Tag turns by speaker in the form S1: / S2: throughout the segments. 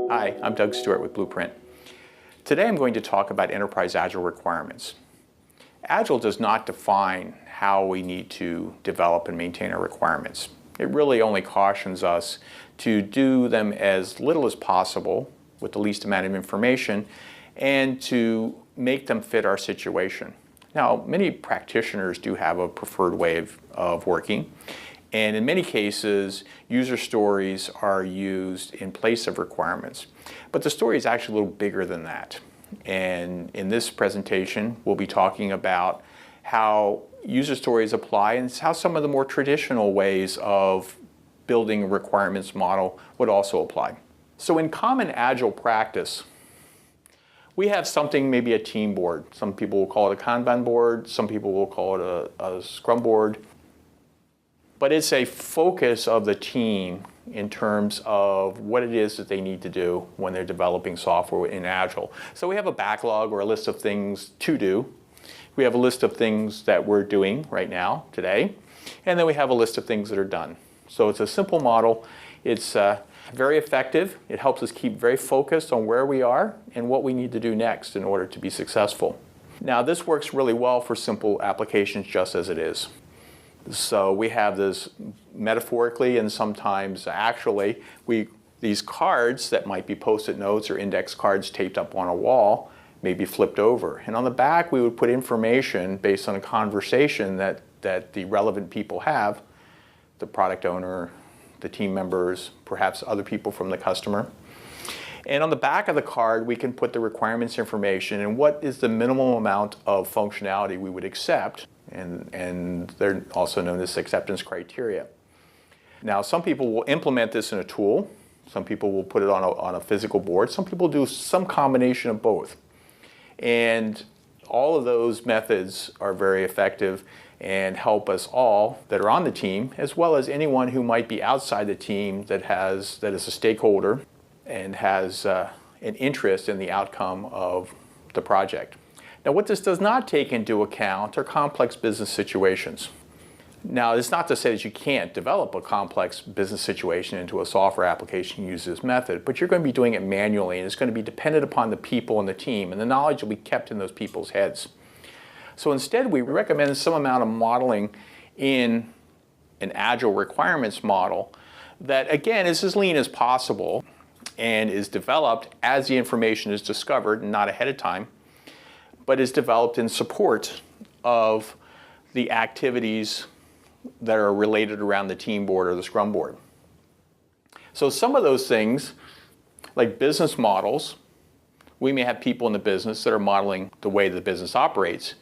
S1: Hi, I'm Doug Stewart with Blueprint. Today I'm going to talk about enterprise Agile requirements. Agile does not define how we need to develop and maintain our requirements. It really only cautions us to do them as little as possible with the least amount of information and to make them fit our situation. Now, many practitioners do have a preferred way of working, and in many cases, user stories are used in place of requirements. But the story is actually a little bigger than that. And in this presentation, we'll be talking about how user stories apply and how some of the more traditional ways of building a requirements model would also apply. So in common Agile practice, we have something, maybe a team board. Some people will call it a Kanban board, some people will call it a Scrum board. But it's a focus of the team in terms of what it is that they need to do when they're developing software in Agile. So we have a backlog or a list of things to do. We have a list of things that we're doing right now, today. And then we have a list of things that are done. So it's a simple model. It's very effective. It helps us keep very focused on where we are and what we need to do next in order to be successful. Now, this works really well for simple applications just as it is. So we have this metaphorically and sometimes actually, these cards that might be Post-it notes or index cards taped up on a wall may be flipped over. And on the back, we would put information based on a conversation that the relevant people have, the product owner, the team members, perhaps other people from the customer. And on the back of the card, we can put the requirements information and what is the minimum amount of functionality we would accept. And they're also known as acceptance criteria. Now, some people will implement this in a tool. Some people will put it on a physical board. Some people do some combination of both. And all of those methods are very effective and help us all that are on the team, as well as anyone who might be outside the team that is a stakeholder and has an interest in the outcome of the project. Now, what this does not take into account are complex business situations. Now, it's not to say that you can't develop a complex business situation into a software application using this method, but you're going to be doing it manually, and it's going to be dependent upon the people and the team, and the knowledge will be kept in those people's heads. So instead, we recommend some amount of modeling in an Agile requirements model that, again, is as lean as possible and is developed as the information is discovered, not ahead of time, but is developed in support of the activities that are related around the team board or the Scrum board. So some of those things, like business models, we may have people in the business that are modeling the way the business operates,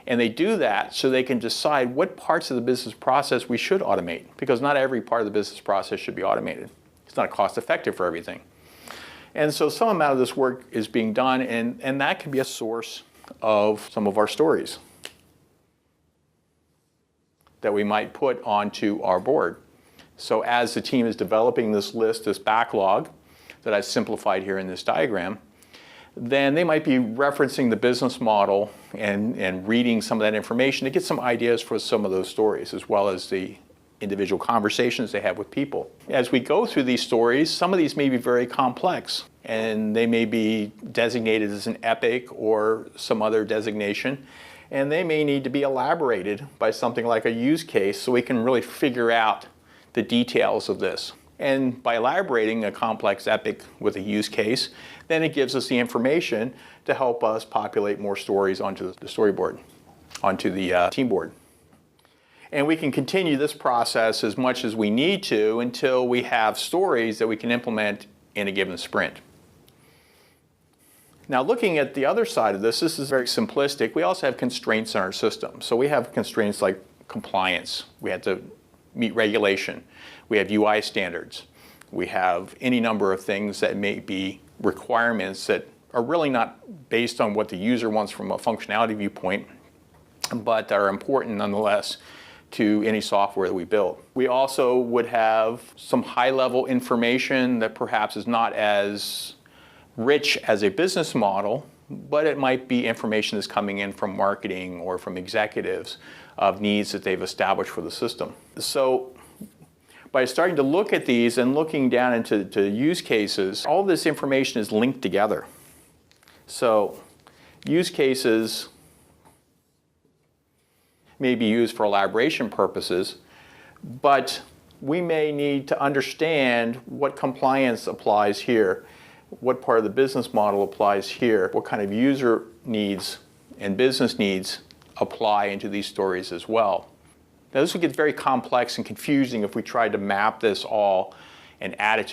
S1: and they do that so they can decide what parts of the business process we should automate, because not every part of the business process should be automated. It's not cost effective for everything. And so some amount of this work is being done, and that can be a source of some of our stories that we might put onto our board. So as the team is developing this list, this backlog that I've simplified here in this diagram, then they might be referencing the business model and reading some of that information to get some ideas for some of those stories, as well as the individual conversations they have with people. As we go through these stories, some of these may be very complex, and they may be designated as an epic or some other designation, and they may need to be elaborated by something like a use case so we can really figure out the details of this. And by elaborating a complex epic with a use case, then it gives us the information to help us populate more stories onto the storyboard, onto the team board. And we can continue this process as much as we need to until we have stories that we can implement in a given sprint. Now, looking at the other side of this is very simplistic. We also have constraints in our system. So we have constraints like compliance. We have to meet regulation. We have UI standards. We have any number of things that may be requirements that are really not based on what the user wants from a functionality viewpoint, but that are important nonetheless to any software that we build. We also would have some high-level information that perhaps is not as rich as a business model, but it might be information that's coming in from marketing or from executives of needs that they've established for the system. So By starting to look at these and looking down into use cases, all this information is linked together. So use cases may be used for elaboration purposes, but we may need to understand what compliance applies here, what part of the business model applies here, what kind of user needs and business needs apply into these stories as well. Now this would get very complex and confusing if we tried to map this all and add it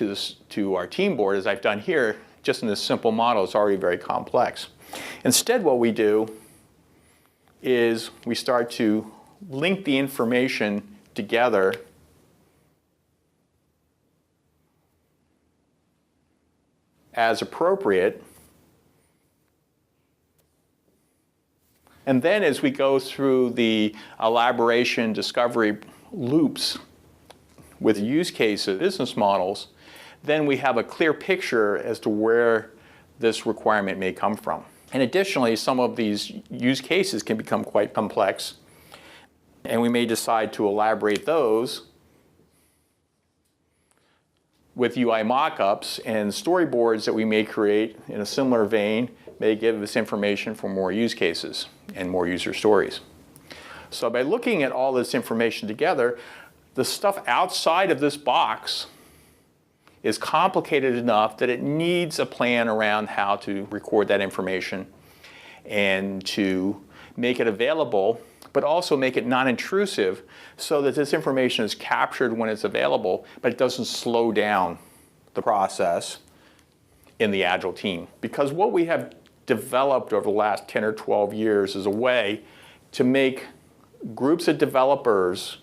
S1: to our team board, as I've done here. Just in this simple model, it's already very complex. Instead, what we do is we start to link the information together as appropriate. And then as we go through the elaboration discovery loops with use cases, business models, then we have a clear picture as to where this requirement may come from. And additionally, some of these use cases can become quite complex, and we may decide to elaborate those with UI mockups, and storyboards that we may create in a similar vein may give us information for more use cases and more user stories. So by looking at all this information together, the stuff outside of this box is complicated enough that it needs a plan around how to record that information and to make it available, but also make it non-intrusive so that this information is captured when it's available, but it doesn't slow down the process in the Agile team. Because what we have developed over the last 10 or 12 years is a way to make groups of developers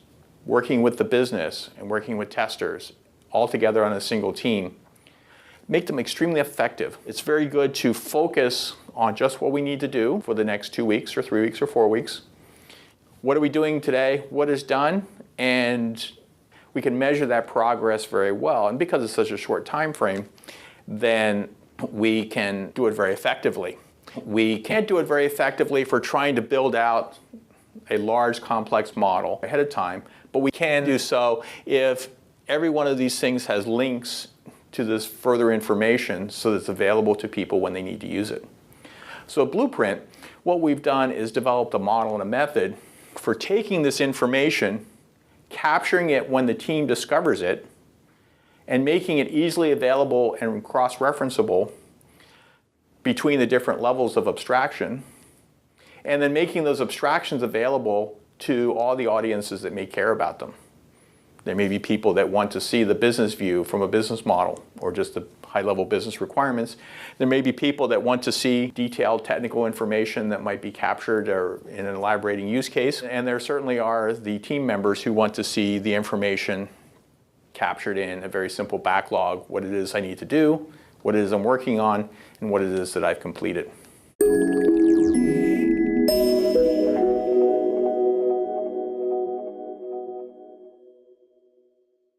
S1: working with the business and working with testers all together on a single team, make them extremely effective. It's very good to focus on just what we need to do for the next 2 weeks or 3 weeks or 4 weeks. What are we doing today? What is done? And we can measure that progress very well. And because it's such a short time frame, then we can do it very effectively. We can't do it very effectively if we're trying to build out a large, complex model ahead of time, but we can do so if every one of these things has links to this further information so that it's available to people when they need to use it. So at Blueprint, what we've done is developed a model and a method for taking this information, capturing it when the team discovers it, and making it easily available and cross-referenceable between the different levels of abstraction, and then making those abstractions available to all the audiences that may care about them. There may be people that want to see the business view from a business model or just the high-level business requirements. There may be people that want to see detailed technical information that might be captured or in an elaborating use case. And there certainly are the team members who want to see the information captured in a very simple backlog, what it is I need to do, what it is I'm working on, and what it is that I've completed.